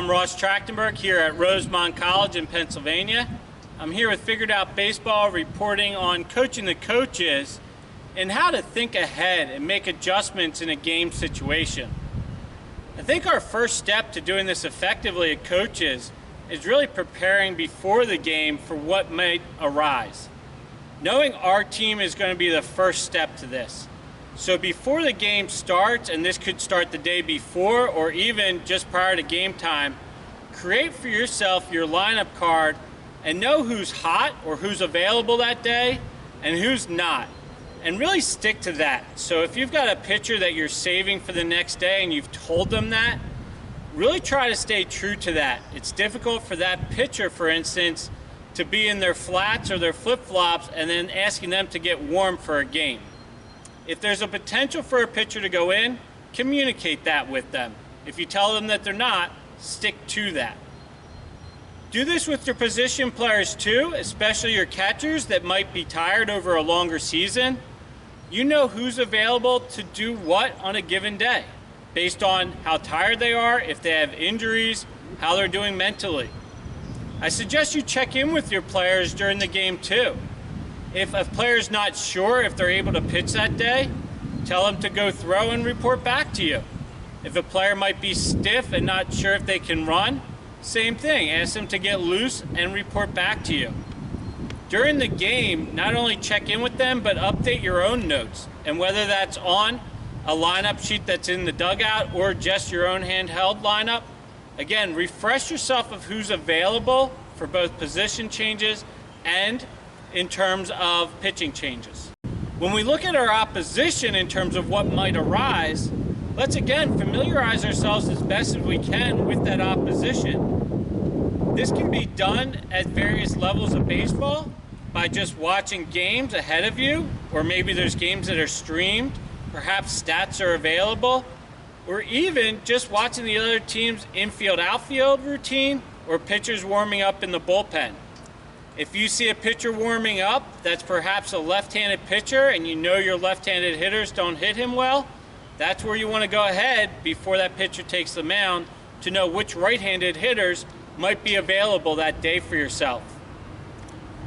I'm Ross Trachtenberg here at Rosemont College in Pennsylvania. I'm here with Figured Out Baseball, reporting on coaching the coaches and how to think ahead and make adjustments in a game situation. I think our first step to doing this effectively at coaches is really preparing before the game for what might arise. Knowing our team is going to be the first step to this. So before the game starts, and this could start the day before or even just prior to game time, create for yourself your lineup card and know who's hot or who's available that day and who's not. And really stick to that. So if you've got a pitcher that you're saving for the next day and you've told them that, really try to stay true to that. It's difficult for that pitcher, for instance, to be in their flats or their flip-flops and then asking them to get warm for a game. If there's a potential for a pitcher to go in, communicate that with them. If you tell them that they're not, stick to that. Do this with your position players too, especially your catchers that might be tired over a longer season. You know who's available to do what on a given day, based on how tired they are, if they have injuries, how they're doing mentally. I suggest you check in with your players during the game too. If a player's not sure if they're able to pitch that day, tell them to go throw and report back to you. If a player might be stiff and not sure if they can run, same thing, ask them to get loose and report back to you. During the game, not only check in with them, but update your own notes. And whether that's on a lineup sheet that's in the dugout or just your own handheld lineup, again, refresh yourself of who's available for both position changes and in terms of pitching changes. When we look at our opposition in terms of what might arise, let's again familiarize ourselves as best as we can with that opposition. This can be done at various levels of baseball by just watching games ahead of you, or maybe there's games that are streamed, perhaps stats are available, or even just watching the other team's infield-outfield routine or pitchers warming up in the bullpen. If you see a pitcher warming up that's perhaps a left-handed pitcher and you know your left-handed hitters don't hit him well, that's where you want to go ahead before that pitcher takes the mound to know which right-handed hitters might be available that day for yourself.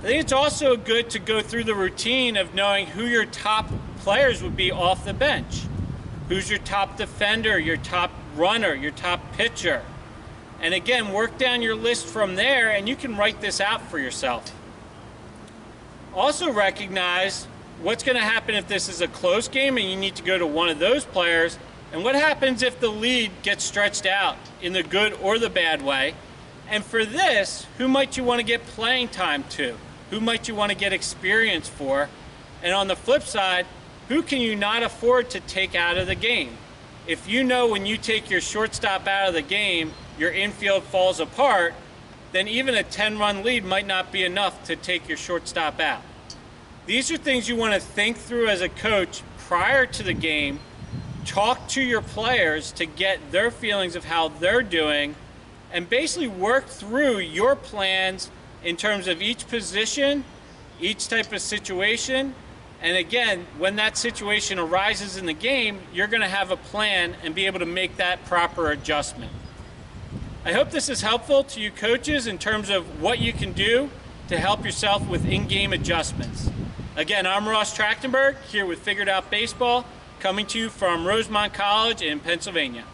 I think it's also good to go through the routine of knowing who your top players would be off the bench. Who's your top defender, your top runner, your top pitcher. And again, work down your list from there and you can write this out for yourself. Also recognize what's going to happen if this is a close game and you need to go to one of those players, and what happens if the lead gets stretched out in the good or the bad way. And for this, who might you want to get playing time to? Who might you want to get experience for? And on the flip side, who can you not afford to take out of the game? If you know when you take your shortstop out of the game, your infield falls apart, then even a 10-run lead might not be enough to take your shortstop out. These are things you want to think through as a coach prior to the game. Talk to your players to get their feelings of how they're doing, and basically work through your plans in terms of each position, each type of situation. And again, when that situation arises in the game, you're going to have a plan and be able to make that proper adjustment. I hope this is helpful to you coaches in terms of what you can do to help yourself with in-game adjustments. Again, I'm Ross Trachtenberg here with Figured Out Baseball, coming to you from Rosemont College in Pennsylvania.